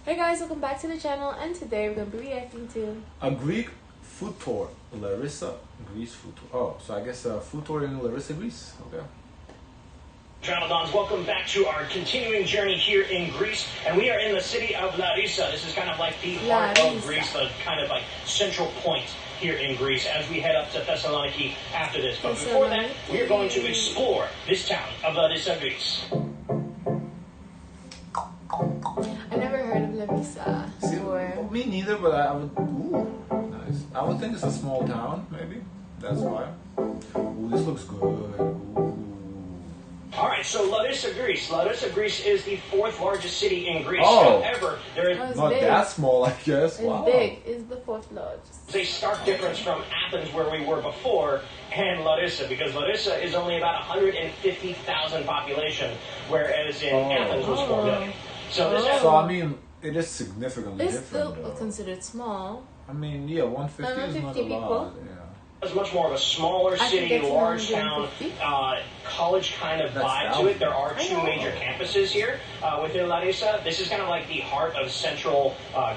Hey guys, welcome back to the channel, and today we're going to be reacting to a Greek food tour. Larissa, Greece food tour. Oh, so I guess a food tour in Larissa, Greece. Okay. Travel Dons, welcome back to our continuing journey here in Greece, and we are in the city of Larissa. This is kind of like the heart of Greece, the kind of like central point here in Greece as we head up to Thessaloniki after this. But before that, we are going to explore this town of Larissa, Greece. I never heard of Larissa before. Me neither, but I would. Ooh, nice. I would think it's a small town, maybe. That's why. Ooh, this looks good. Ooh. All right, so Larissa, Greece. Larissa, Greece is the fourth largest city in Greece. Oh. However, there is not big. That small, I guess. It's big. It's the fourth largest. It's a stark difference from Athens, where we were before, and Larissa, because Larissa is only about 150,000 population, whereas in Athens was 4 million. So, so I mean, it is significantly it's different. It's still considered small. I mean, yeah, 150 is not a lot. Yeah. It's much more of a smaller city, large town, college kind of vibe to it. There are two major campuses here within Larissa. This is kind of like the heart of central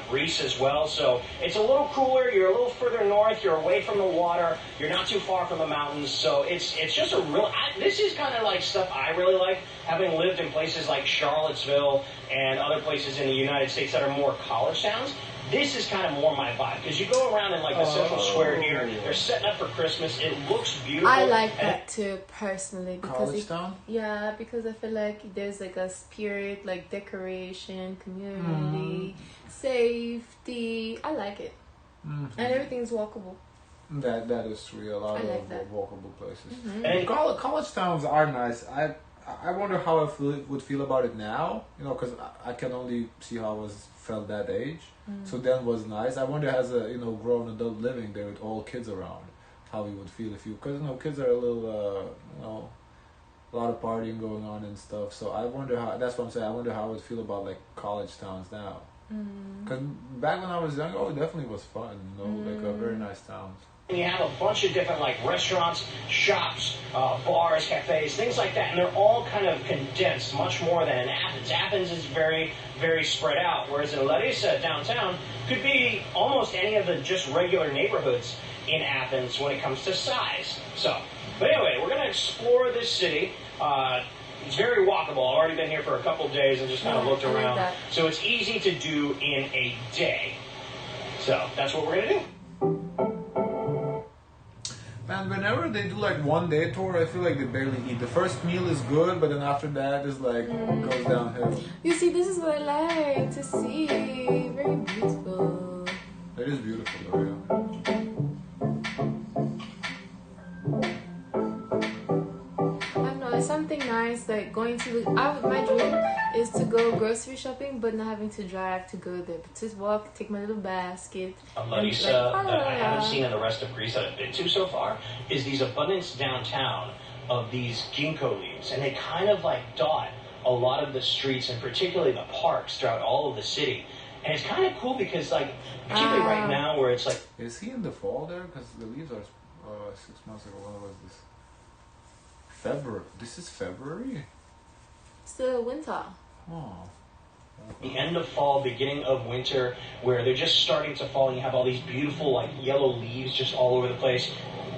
Greece as well. So it's a little cooler. You're a little further north. You're away from the water. You're not too far from the mountains. So it's just a real. This is kind of like stuff I really like, having lived in places like Charlottesville and other places in the United States that are more college towns. This is kind of more my vibe, because you go around in like the central square here. They're setting up for Christmas. It looks beautiful. I like that too, personally, because college town? Yeah, because I feel like there's like a spirit, like decoration, community, safety. I like it, and everything's walkable. That is true. A lot of walkable places. And college towns are nice. I wonder how I would feel about it now. You know, because I can only see how I felt that age. So then was nice. I wonder, as a grown adult living there with all kids around, how you would feel if you, because kids are a little a lot of partying going on and stuff. So I wonder how. That's what I'm saying. I wonder how I would feel about like college towns now. Because back when I was young, it definitely was fun. Like a very nice towns. you have a bunch of different like restaurants, shops, bars, cafes, things like that, and they're all kind of condensed, much more than in Athens. Athens is very, very spread out, whereas in Larissa, downtown, could be almost any of the just regular neighborhoods in Athens when it comes to size. So, but anyway, we're going to explore this city. It's very walkable. I've already been here for a couple days and just kind of looked around. So it's easy to do in a day. So that's what we're going to do. Man, whenever they do like one day tour, I feel like they barely eat. The first meal is good, but then after that is like goes downhill. You see, this is what I like to see. Very beautiful. It is beautiful though, yeah. I don't know, it's something nice, like going to my dream is to go grocery shopping, but not having to drive to go there, but just walk, take my little basket. Larissa, that I haven't seen in the rest of Greece that I've been to so far, is these abundance downtown of these ginkgo leaves, and they kind of like dot a lot of the streets and particularly the parks throughout all of the city. And it's kind of cool because, like, particularly right now where it's like... Is he in the fall there? Because the leaves are 6 months ago. When was this? February. This is February? Still winter. Oh. The end of fall, beginning of winter, where they're just starting to fall, and you have all these beautiful, like, yellow leaves just all over the place.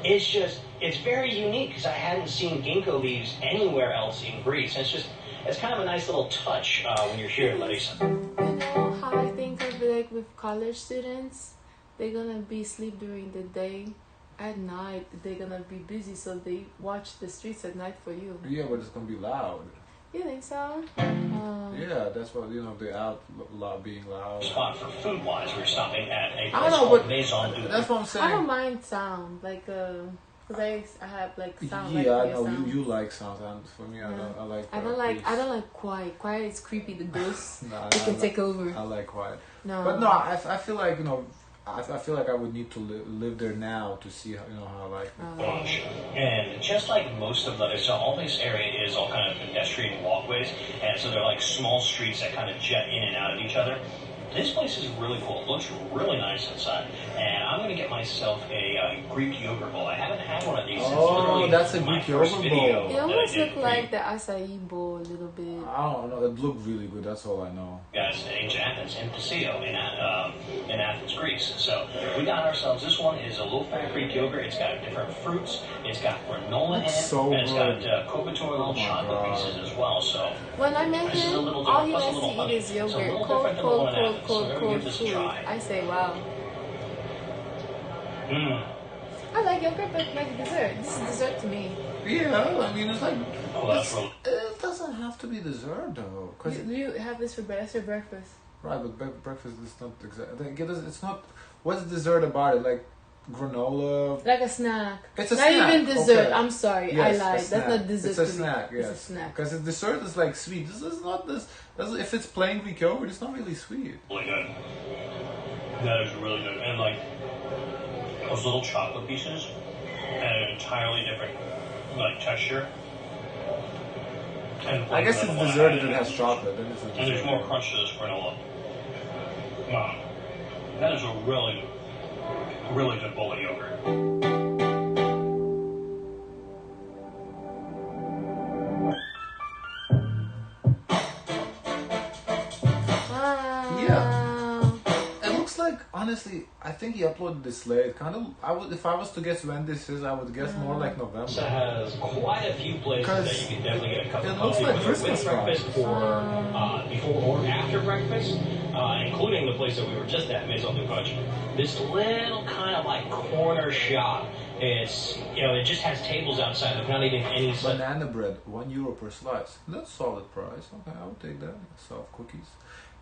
It's very unique, because I hadn't seen ginkgo leaves anywhere else in Greece. And it's kind of a nice little touch when you're here, Larissa. You know how I think of it, like with college students, they're gonna be asleep during the day. At night, they're gonna be busy, so they watch the streets at night for you. Yeah, but it's gonna be loud. You think so? Yeah, that's what, they're out being loud. Spot for food-wise, we're stopping at a I place don't know, called but Metsovone. that's what I'm saying. I don't mind sound, like because I have like sound. Yeah, like I know sound. you like sound, and for me, I like. I don't like quiet. Quiet is creepy. The ghosts It can take over. I like quiet. No, but no, I feel like I feel like I would need to live there now to see how I like it. And just like most of Larissa, all this area is all kind of pedestrian walkways, and so they're like small streets that kind of jet in and out of each other. This place is really cool. It looks really nice inside. And I'm going to get myself a Greek yogurt bowl. I haven't had one of these since literally that's a Greek yogurt bowl. It almost looked like the acai bowl a little bit. I don't know. It looked really good. That's all I know. Guys, in ancient Athens, in Kiou, in Athens, Greece. So we got ourselves, this one is a low-fat Greek yogurt. It's got different fruits. It's got granola in it. So and it's good. got cocoa little chocolate pieces as well. So when I met him, all he likes to eat is yogurt. Cold food. I say, wow. I like yogurt, but like dessert. This is dessert to me. Yeah, I mean, it's like... It doesn't have to be dessert, though. Do you have this for breakfast? Right, but breakfast is not exactly... It's not... What's dessert about it? Like granola? Like a snack. It's a not snack. Even dessert. Okay. I'm sorry, yes, I lied. That's not dessert. It's a snack, yes. It's a snack. Because dessert is like sweet. This is not this... If it's plain Greek yogurt, it's not really sweet. Really good. That is really good. And like, those little chocolate pieces had an entirely different like texture. And I guess it's dessert if it has chocolate. Then it's a dessert. And there's more crunch to this granola. Wow. That is a really, really good bowl of yogurt. Honestly, I think he uploaded this late. If I was to guess when this is, I would guess more like November. It has quite a few places that you can definitely get a cup of coffee. It looks like Christmas breakfast or before or after breakfast, including the place that we were just at, Metsovone. This little kind of like corner shop. It's, it just has tables outside. There's not even any... Banana bread, €1 per slice. That's a solid price. Okay, I would take that. Soft cookies.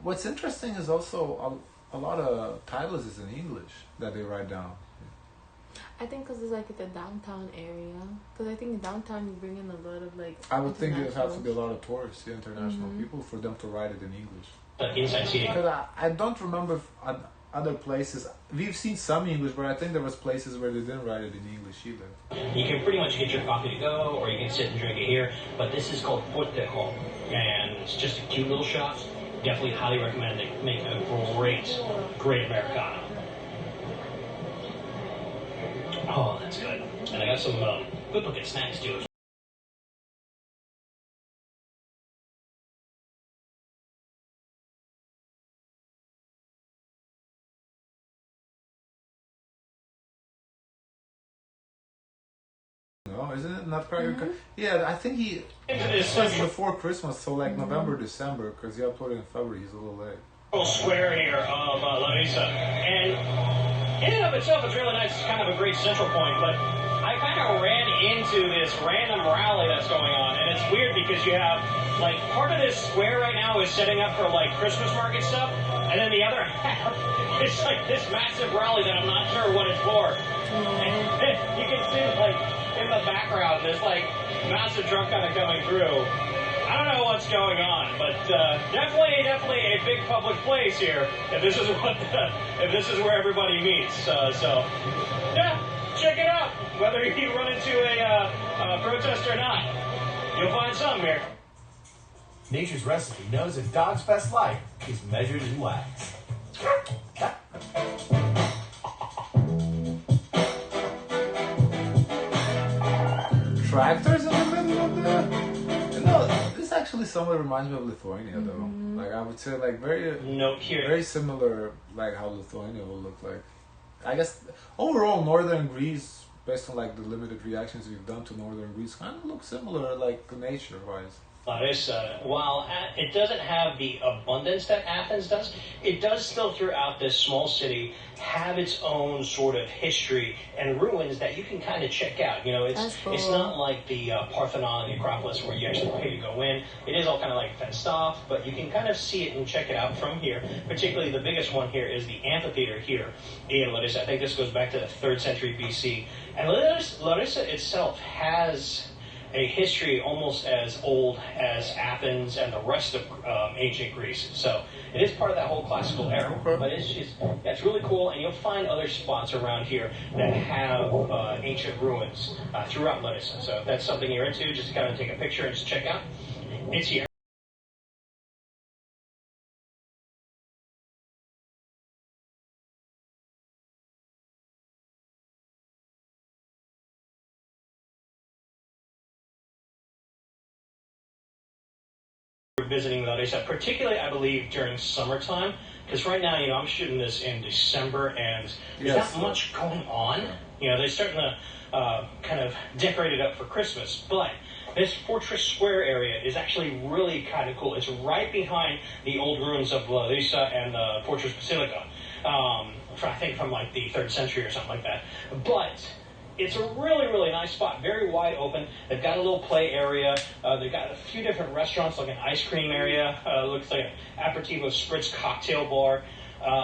What's interesting is also a lot of titles is in English that they write down. I think because it's like at the downtown area. Because I think in downtown you bring in a lot of like... I would think there'd have to be a lot of tourists, international people, for them to write it in English. Inside seating. Because I don't remember if other places... We've seen some English, but I think there was places where they didn't write it in English either. You can pretty much get your coffee to go, or you can sit and drink it here. But this is called Portejo, and it's just a cute little shop. Definitely highly recommend it. Make a great Americano. Oh, that's good. And I got some good looking snacks too. No, isn't it Nutcracker? Yeah, I think he says before Christmas, so like November, December, because he uploaded in February. He's a little late. Square here of Larissa, and in and of itself, it's really nice. It's kind of a great central point, but I kind of ran into this random rally that's going on, and it's weird because you have like part of this square right now is setting up for like Christmas market stuff, and then the other half is like this massive rally that I'm not sure what it's for. And you can see like in the background, there's like massive truck kind of coming through. I don't know what's going on, but definitely a big public place here. If this is where everybody meets, so yeah, check it out. Whether you run into a protest or not, you'll find some here. Nature's Recipe knows a dog's best life is measured in wax. Tractors in the middle of the... This actually somewhat reminds me of Lithuania, though. Like, I would say, like, very similar, like, how Lithuania will look like. I guess, overall, northern Greece, based on, like, the limited reactions we've done to northern Greece, kind of looks similar, like, nature-wise. Larissa, while it doesn't have the abundance that Athens does, it does still throughout this small city have its own sort of history and ruins that you can kind of check out. It's not like the Parthenon and the Acropolis where you actually pay to go in. It is all kind of like fenced off, but you can kind of see it and check it out from here. Particularly the biggest one here is the amphitheater here in Larissa. I think this goes back to the 3rd century BC. And Larissa itself has a history almost as old as Athens and the rest of ancient Greece. So it is part of that whole classical era. But it's really cool, and you'll find other spots around here that have ancient ruins throughout Larissa. So if that's something you're into, just kind of take a picture and just check out. It's here. visiting Larissa, particularly, I believe, during summertime. Because right now, I'm shooting this in December, and there's not much going on. They're starting to kind of decorate it up for Christmas. But this Fortress Square area is actually really kind of cool. It's right behind the old ruins of Larissa and the Fortress Basilica. I think from like the 3rd century or something like that. But it's a really, really nice spot. Very wide open. They've got a little play area. They've got a few different restaurants, like an ice cream area. Looks like an aperitivo spritz cocktail bar.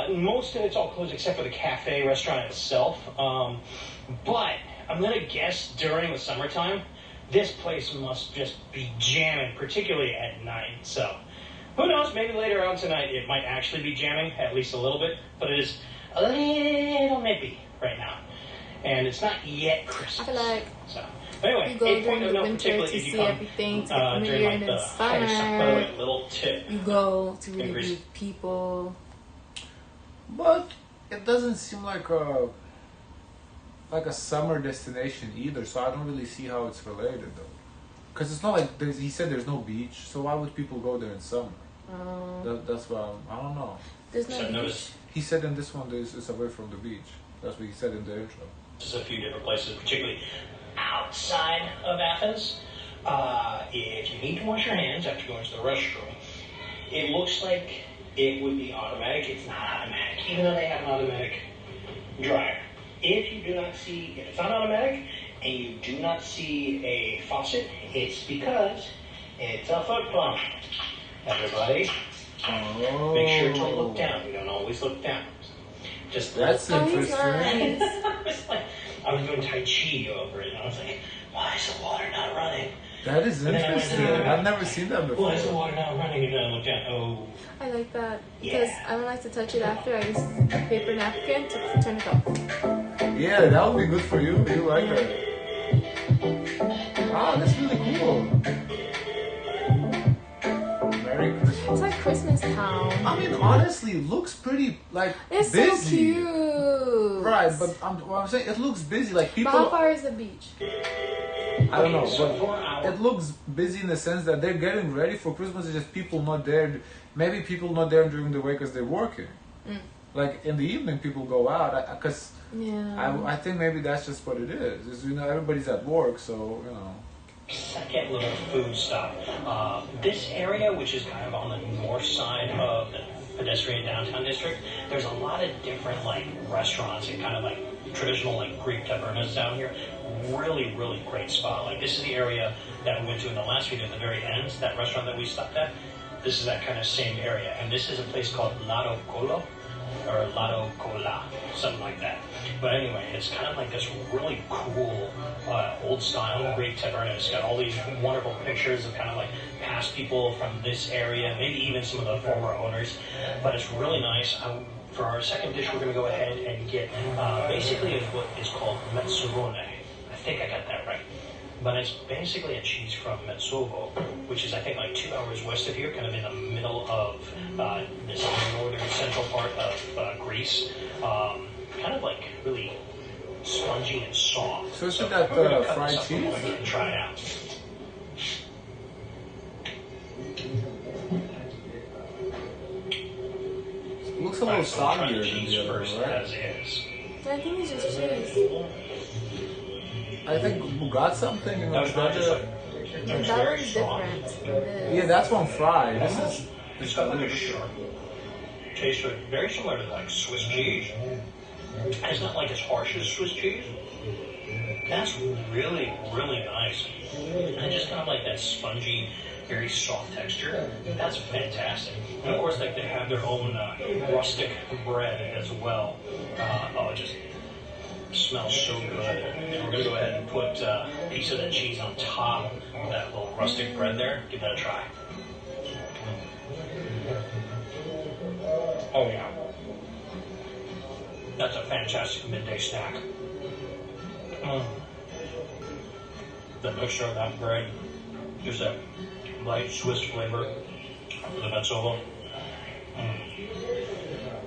Most of it's all closed except for the cafe restaurant itself. But I'm going to guess during the summertime, this place must just be jamming, particularly at night. So who knows? Maybe later on tonight it might actually be jamming, at least a little bit. But it is a little nippy right now. And it's not yet Christmas. I feel like anyway, you go during the winter to see everything, to get familiar, and then summer, by the way, little tip. You go to really meet people. But it doesn't seem like a summer destination either, so I don't really see how it's related though. Because it's not like he said there's no beach, so why would people go there in summer? That's why I don't know. There's no beach. He said in this one it's away from the beach. That's what he said in the intro. There's a few different places, particularly outside of Athens. If you need to wash your hands after going to the restroom, it looks like it would be automatic. It's not automatic, even though they have an automatic dryer. If it's not automatic and you do not see a faucet, it's because it's a foot pump. Everybody, make sure to look down. We don't always look down. That's interesting. Nice. I was doing Tai Chi over it, and I was like, why is the water not running? That is interesting. I've never seen that before. Why is the water not running? And then I looked down. Oh. I like that. Because I don't like to touch it after. I use a paper napkin to turn it off. Yeah, that would be good for you. You like that. Ah, that's really cool. Merry Christmas. It's like Christmas town. I mean, honestly, it looks pretty, like, it's busy. So cute. Right, but what I'm saying, it looks busy. Like, people... But how far is the beach? I don't know, but it looks busy in the sense that they're getting ready for Christmas. It's just people not there. Maybe people not there during the week because they're working. Like, in the evening, people go out. Because I think maybe that's just what it is. It's, everybody's at work, so, Second little food stop. This area, which is kind of on the north side of the pedestrian downtown district, there's a lot of different restaurants and kind of traditional Greek tavernas down here. Really, really great spot. This is the area that we went to in the last video at the very end, that restaurant that we stopped at. This is that kind of same area. And this is a place called Lado Colo, or Lado Cola, something like that. But anyway, it's kind of this really cool old-style Greek taverna. It's got all these wonderful pictures of kind of past people from this area, maybe even some of the former owners. But it's really nice. For our second dish, we're going to go ahead and get basically what is called Metsovone. I think I got that right. But it's basically a cheese from Metsovone, which is, I think, 2 hours west of here, kind of in the middle of this northern central part of Greece. Kind of really spongy and soft. So isn't that fried cheese? Try it out. It looks a little soggier than the other one, right? As is. I think it's just cheese. I think we got something. That was not just that one's different. Yeah, that's one fried. This is. It's got a sharp taste to it, very similar to Swiss cheese. It's not as harsh as Swiss cheese. That's really, really nice. And just kind of that spongy, very soft texture. That's fantastic. And of course, they have their own rustic bread as well. It just smells so good. And we're going to go ahead and put a piece of the cheese on top of that little rustic bread there. Give that a try. Oh yeah. That's a fantastic midday snack. The mixture of that bread, just that light Swiss flavor of the Metsovone.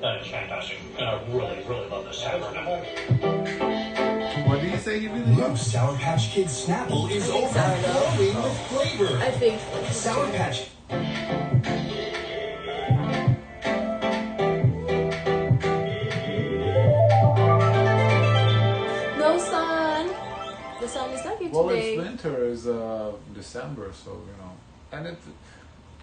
That is fantastic. And I really, really love this taverna. What did you say you really love? Sour Patch Kids Snapple is overflowing with flavor. I think Sour Patch. winter is December, so you know, and it.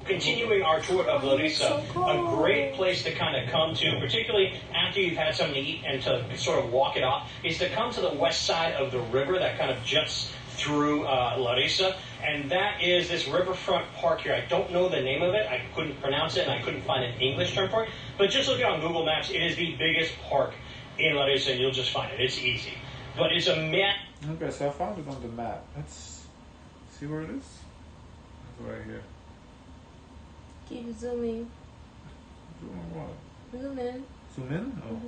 Continuing our tour of Larissa, a great place to kind of come to, particularly after you've had something to eat and to sort of walk it off, is to come to the west side of the river that kind of juts through Larissa, and that is this riverfront park here. I don't know the name of it, I couldn't pronounce it, and I couldn't find an English term for it, but just look it on Google Maps. It is the biggest park in Larissa, and you'll just find it. It's easy. But it's a Okay, so I found it on the map. Let's see where it is. It's right here. Keep zooming. Zoom in what? Zoom in. Zoom in? Oh.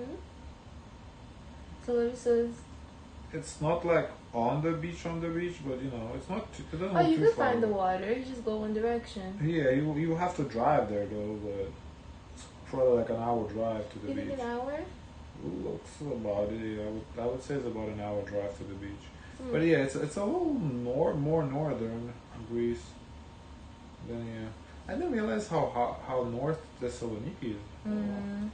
So Larissa's. It's not like on the beach, but you know, it's not. It doesn't Oh, look you too could far find the away. water. You just go one direction. Yeah, you have to drive there though, but it's probably like an hour drive to the You beach. think an hour? Looks about it. Yeah, I would say it's about an hour drive to the beach. But yeah, it's a little more northern Greece than yeah. I didn't realize how north Thessaloniki is.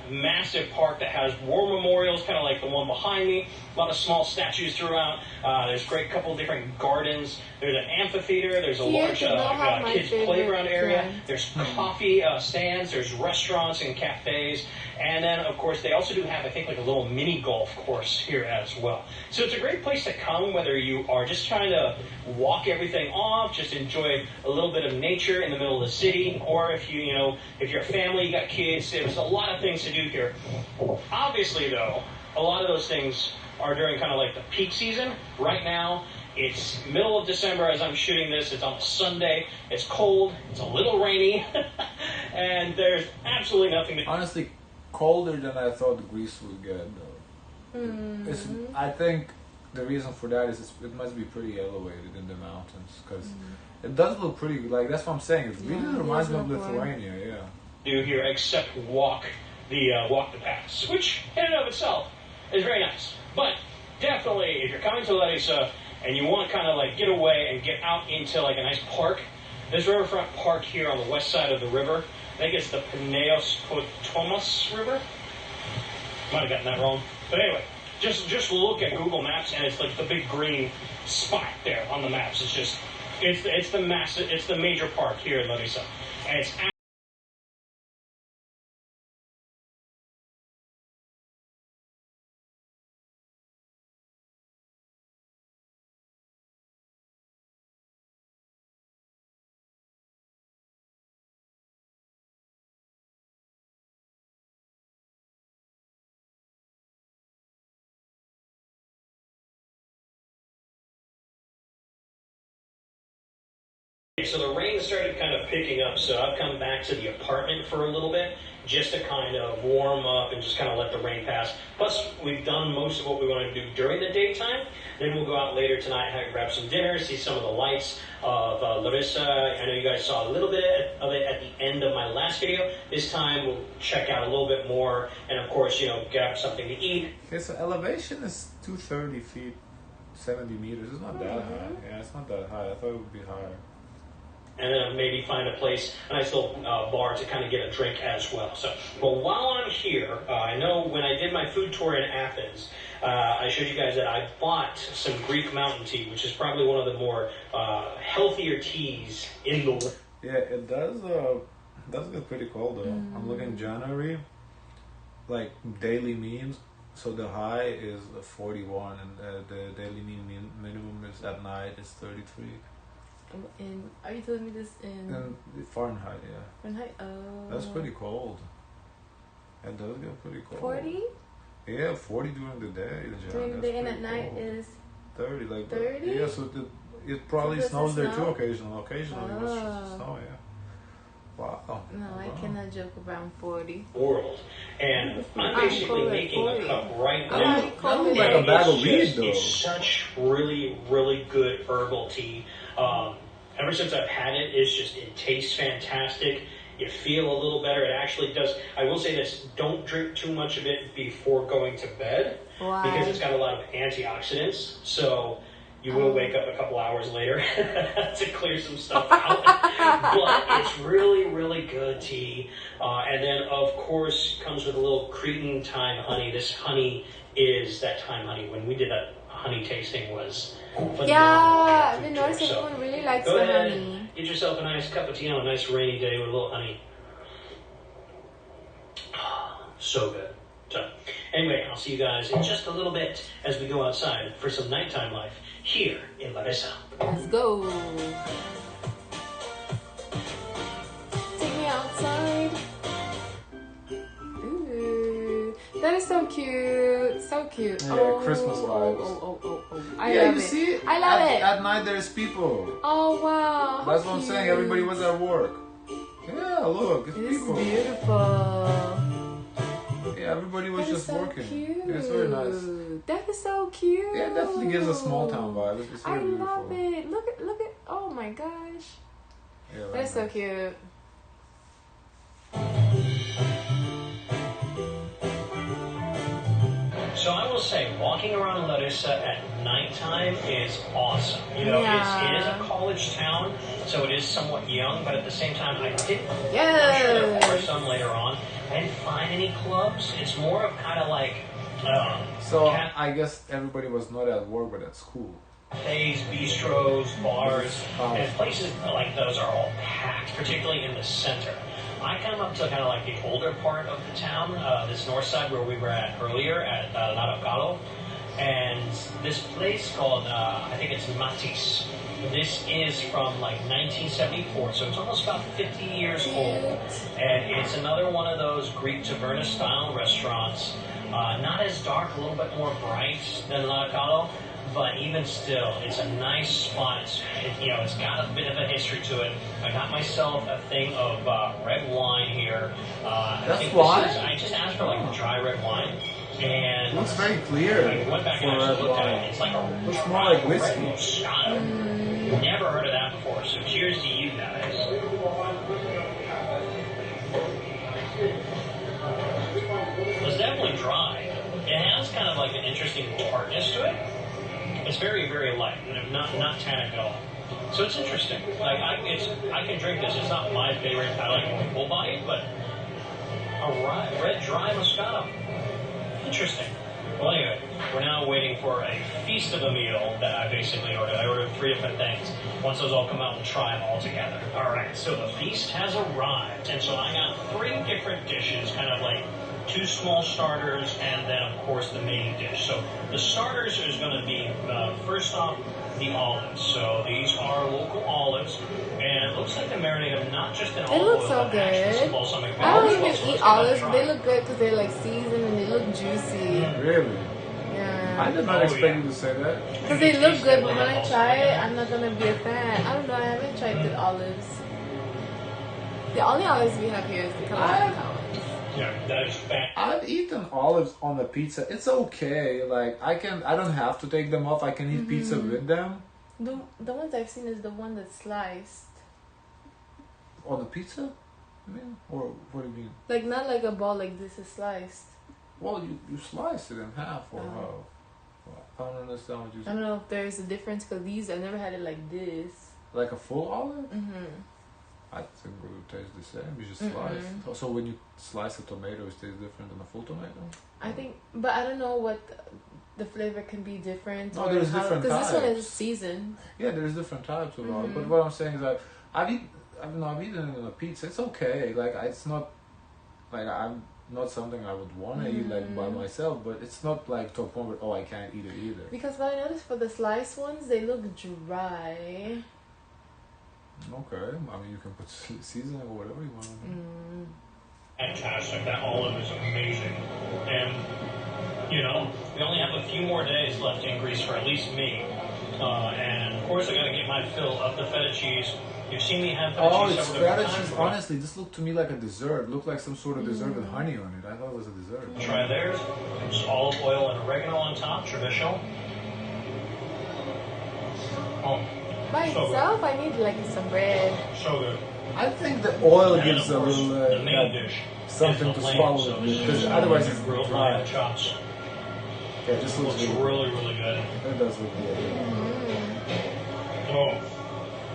massive park that has war memorials, kind of like the one behind me. A lot of small statues throughout. There's a great couple different gardens. There's an amphitheater. There's a large kids playground area. There's coffee stands. There's restaurants and cafes. And then, of course, they also do have, I think, like a little mini golf course here as well. So it's a great place to come, whether you are just trying to walk everything off, just enjoy a little bit of nature in the middle of the city, or if if you're a family, you got kids, there's a lot of things to do here. Obviously, though, a lot of those things are during kind of like the peak season. Right now, it's middle of December as I'm shooting this. It's on a Sunday. It's cold. It's a little rainy. And there's absolutely nothing to... Honestly, colder than I thought Greece would get, though. I think the reason for that is it must be pretty elevated in the mountains, because it does look pretty good. Like, that's what I'm saying. It really reminds me of Lithuania, yeah. Do here except walk the paths, which in and of itself is very nice. But definitely, if you're coming to Larissa and you want to kind of like get away and get out into like a nice park, this riverfront park here on the west side of the river, I think it's the Pineos Potomos River. Might have gotten that wrong, but anyway, just look at Google Maps and it's like the big green spot there on the maps. It's just it's the major park here in Larissa, and it's so the rain started kind of picking up, so I've come back to the apartment for a little bit just to kind of warm up and just kind of let the rain pass. Plus, we've done most of what we want to do during the daytime. Then we'll go out later tonight, grab some dinner, see some of the lights of Larissa. I know you guys saw a little bit of it at the end of my last video. This time, we'll check out a little bit more and, of course, grab something to eat. Okay, so elevation is 230 feet, 70 meters. It's not that high. Yeah, it's not that high. I thought it would be higher. And then maybe find a place, a nice little bar to kind of get a drink as well. So, but while I'm here, I know when I did my food tour in Athens, I showed you guys that I bought some Greek mountain tea, which is probably one of the more healthier teas in the world. Yeah, it does get pretty cold though. I'm looking January, like daily means. So the high is 41, and the daily minimum is at night is 33. And are you telling me this in Fahrenheit? Yeah. Fahrenheit? Oh. That's pretty cold. It does get pretty cold. 40? Yeah, 40 during the day. During the day, and at night is 30. Like 30? Yeah, so it probably snows there too occasionally. Occasionally, it was Oh. snow. Yeah. Wow. No, I cannot joke around 40. World. And I'm basically making a cup right now. Like a bag of weed, though. It's such really, really good herbal tea. Ever since I've had it, it tastes fantastic. You feel a little better. It actually does. I will say this, don't drink too much of it before going to bed. Why? Because it's got a lot of antioxidants. So you will wake up a couple hours later to clear some stuff out. But it's really, really good tea. And then, of course, comes with a little Cretan thyme honey. This honey is that thyme honey. When we did that honey tasting was phenomenal. Yeah, I've been Tour. noticing So everyone really likes go the ahead, honey. get yourself a nice cup of tea on a nice rainy day with a little honey. So good. So, anyway, I'll see you guys in just a little bit as we go outside for some nighttime life here in Larissa. Let's go. Take me outside. Ooh, that is so cute. So cute. Yeah, Christmas vibes. Oh. I love you it. see, I love it. At night there's people. Oh wow. That's how what I'm saying. cute. Everybody was at work. Yeah, look, it's It is people. beautiful. Yeah, everybody was That is just so working. cute. Yeah, it's very nice. That is so cute. Yeah, it definitely gives a small town vibe. It's I very beautiful. love it. Look at. Oh my gosh. Yeah, very That is so nice. cute. So I will say, walking around Larissa at nighttime is awesome. You know, Yeah. it is a college town, so it is somewhat young, but at the same time, I'm sure there Yes. are some later on. I didn't find any clubs. It's more of kind of like So I guess everybody was not at work but at school. cafes, bistros, bars, Oh. and places like those are all packed, particularly in the center. I come up to kind of like the older part of the town, this north side where we were at earlier at Larissa, and this place called, I think it's Matis. This is from like 1974, so it's almost about 50 years old, and it's another one of those Greek taverna style restaurants. Not as dark, a little bit more bright than Larissa, but even still, it's a nice spot. It's got a bit of a history to it. I got myself a thing of red wine here. That's wine? I just asked for like dry red wine, and Looks very clear I went back for and red actually looked at wine. it. It's like a Looks more like whiskey. red Moscato. Never heard of that before. So cheers to you guys. It's definitely dry. It has kind of like an interesting tartness to it. It's very, very light, not tannic at all. So it's interesting. Like I can drink this. It's not my favorite. I like full bodied, but a red dry Moscato. Interesting. Well, anyway, we're now waiting for a feast of a meal that I basically ordered. I ordered 3 different things. Once those all come out, we'll try them all together. All right, so the feast has arrived, and so I got 3 different dishes, kind of like 2 small starters, and then, of course, the main dish. So the starters is going to be, first off, the olives. So these are local olives, and it looks like they're marinated not just in They olive look oil, so but actually some good. balsamic I don't vinegar. even So eat let's get that olives, but they tried. look good because they're like seasoned and they look juicy. Really? Yeah. I did not Oh, expect yeah. you to say that. Because they look good, but when I try it, I'm not gonna be a fan. I don't know. I haven't tried good olives. The only olives we have here is the Colombian olives. Yeah, that is fat. I've eaten olives on the pizza. It's okay. Like I don't have to take them off. I can eat pizza with them. The ones I've seen is the one that's sliced. On the pizza? I mean, or what do you mean? Like not like a ball like this is sliced. Well, you slice it in half or Oh. how? Well, I don't understand what you I said. don't know if there's a difference because these I never had it like this. Like a full olive? Mm-hmm. I think it would taste the same. You just slice. So when you slice a tomato, it tastes different than a full tomato? I think, but I don't know what the flavor can be different. No, there's different because this one is types. seasoned. Yeah, there's different types of olive. But what I'm saying is that I've eaten it on a pizza. It's okay. Like it's not like I'm not something I would want to eat like by myself. But it's not like to a point where I can't eat it either. Because what I noticed for the sliced ones, they look dry. Okay, I mean you can put seasoning or whatever you want. Fantastic. That olive is amazing. And, we only have a few more days left in Greece for at least me. And, of course, I got to get my fill of the feta cheese. You've seen me have feta Oh, cheese it's several feta different cheese. times. Honestly, this looked to me like a dessert. It looked like some sort of dessert with honey on it. I thought it was a dessert. Try theirs. Just olive oil and oregano on top, traditional. Oh, By so itself, I need like some bread. good. So good. I think the oil And, gives of a course, little the main dish something is to the lamb. swallow So it this with, because is otherwise it's grilled dry. lamb chops. Yeah, it just looks Looks really, really good. It does look good. Oh,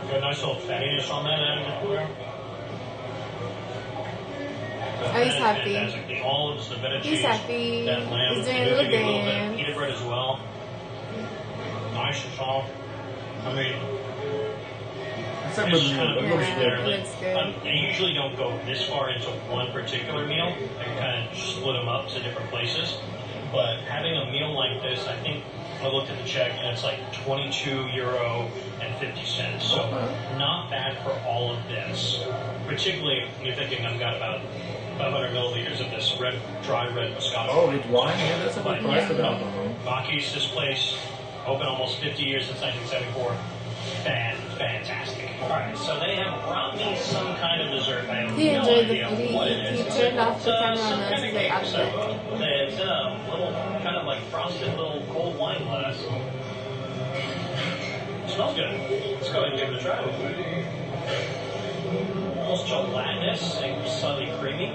got a nice little fattiness on that end there. Oh, he's happy. Fantastic. The olives, the feta He's cheese, happy. that lamb. He's doing a Maybe little a little bit of dance. pita bread as well. nice and soft. I mean, It's a it's good kind meal. of It looks Yeah, good. it looks good. I usually don't go this far into one particular meal. I kind of split them up to different places. But having a meal like this, I think I looked at the check and it's like €22.50. So not bad for all of this. Particularly, you're thinking I've got about 500 milliliters of this dry red Moscato. Oh, with wine? Yeah, that's a good price for that. Maki's, this place, open almost 50 years since 1974. Fantastic. Alright, so they have brought me some kind of dessert. I have He no enjoyed the idea food. what it is. He turned off the camera some on us. kind of He's like, cake. I'm So good. it's in a little kind of like frosted little cold wine glass. Smells good. Let's go ahead and give it a try. Almost gelatinous and slightly creamy.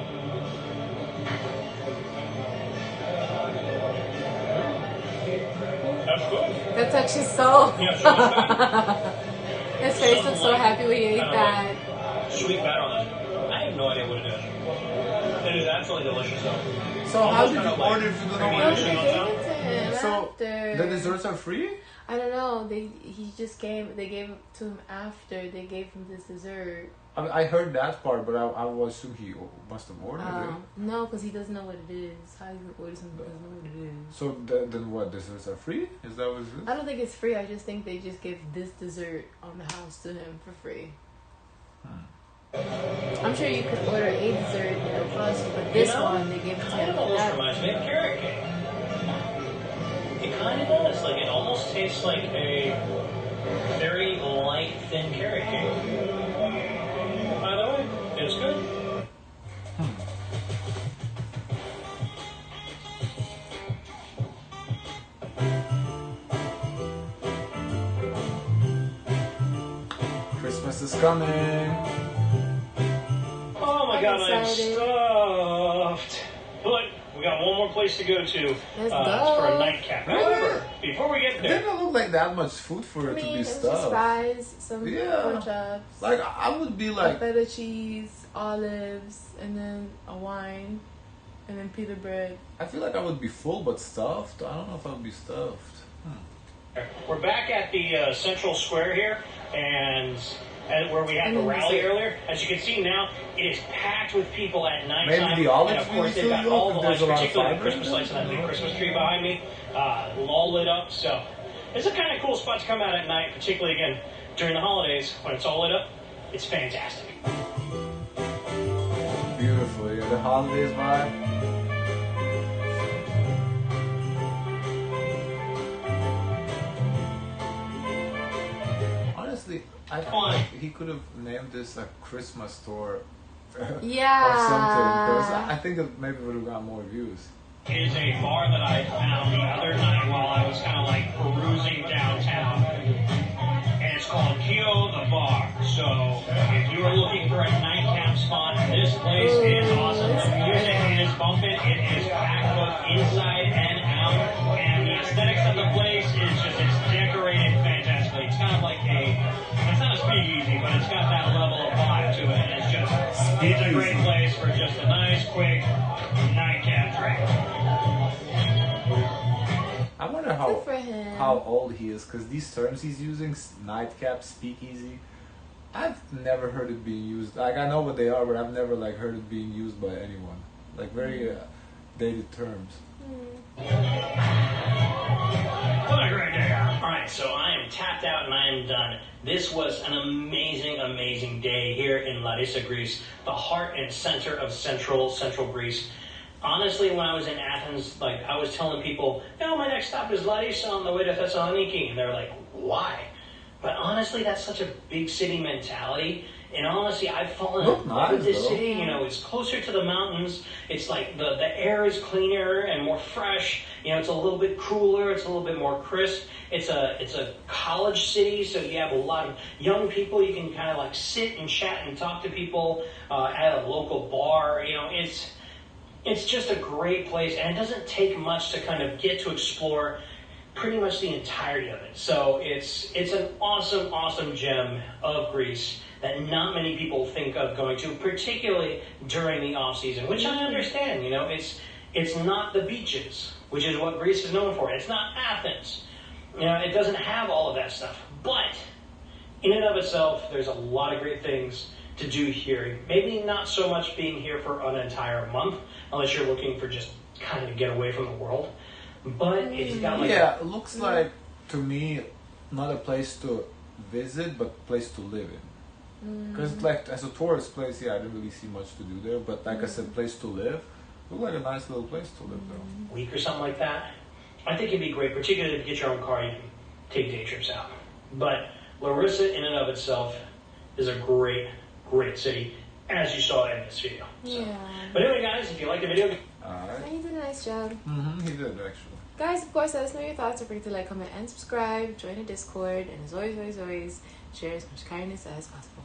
That's good. That touched his soul. Yeah, so not bad. His face was so happy when he ate Kinda that. Sweet batter on this. I have no idea what it is. It is absolutely delicious though. So how did you order if you don't know No, what they it gave is? it to him So after. the desserts are free? I don't know. They gave it to him after they gave him this dessert. I heard that part, but I was assuming he must have ordered it. No, because he doesn't know what it is. How you gonna order something he doesn't know what it is? So then what? Desserts are free? Is that what it is? I don't think it's free. I just think they just give this dessert on the house to him for free. I'm sure you could order a dessert and it'll cost you, but this one they give it to Kind him. of almost That- reminds me of carrot cake. It kind of does. Like it almost tastes like a very light, thin carrot cake. By the way, it's good. Christmas is coming. Oh my I'm god, I'm excited. stuffed. But we got one more place to go to. Let's It's go. for a nightcap. However, before we get It there, didn't look like that much food for I it to mean, be it's just stuffed. fries, some Yeah. pork chops, Like I would be like, feta cheese, olives, and then a wine, and then pita bread. I feel like I would be full but stuffed. I don't know if I would be stuffed. we're back at the central square here, and where we had And the then rally dessert. earlier. As you can see now, it is packed with people at nighttime. Maybe the olives and of course, really they've got fill you up all if the there's lights, a lot of particularly the fiber Christmas in lights and that there. big Christmas tree behind me, all lit up. So it's a kind of cool spot to come out at night, particularly again during the holidays when it's all lit up. It's fantastic. Beautiful. Yeah, the holidays vibe. Honestly, I feel like he could have named this a Christmas store Yeah. or something. Because I think it maybe would have got more views. Is a bar that I found the other night while I was kind of like perusing downtown. And it's called Kiou the Bar. So if you are looking for a nightcap spot, this place is awesome. The music is bumping. It is packed both inside and out. And the aesthetics of the place is just, it's decorated fantastically. It's kind of like it's not a speakeasy, but it's got that level of vibe to it. And it's a great place for just a nice, quick nightcap drink. I wonder Good for him. how old he is, because these terms he's using, nightcap, speakeasy, I've never heard it being used. Like I know what they are, but I've never like heard it being used by anyone. Like very dated terms. What a great day. Alright, so I am tapped out and I am done. This was an amazing, amazing day here in Larissa, Greece, the heart and center of central Greece. Honestly, when I was in Athens, like I was telling people, my next stop is Larissa on the way to Thessaloniki. And they're like, why? But honestly, that's such a big city mentality. And honestly, I've fallen in love with this city. It's closer to the mountains. It's like the air is cleaner and more fresh. It's a little bit cooler. It's a little bit more crisp. It's a college city, so you have a lot of young people. You can kind of like sit and chat and talk to people at a local bar. It's just a great place, and it doesn't take much to kind of get to explore pretty much the entirety of it. So it's an awesome, awesome gem of Greece that not many people think of going to, particularly during the off season, which I understand. It's not the beaches, which is what Greece is known for. It's not Athens. You know, it doesn't have all of that stuff. But in and of itself, there's a lot of great things to do here. Maybe not so much being here for an entire month, unless you're looking for just kind of get away from the world. But it's got like it looks like to me not a place to visit, but a place to live in. Because like as a tourist place, I didn't really see much to do there. But like I said, place to live, look like a nice little place to live though. Week or something like that. I think it'd be great, particularly if you get your own car, you can take day trips out. But Larissa, in and of itself, is a great, great city, as you saw in this video. So. Yeah. But anyway, guys, if you liked the video, Alright. He did a nice job. He did actually. Guys, of course, let us know your thoughts. Don't forget to like, comment, and subscribe. Join the Discord. And as always, share as much kindness as possible.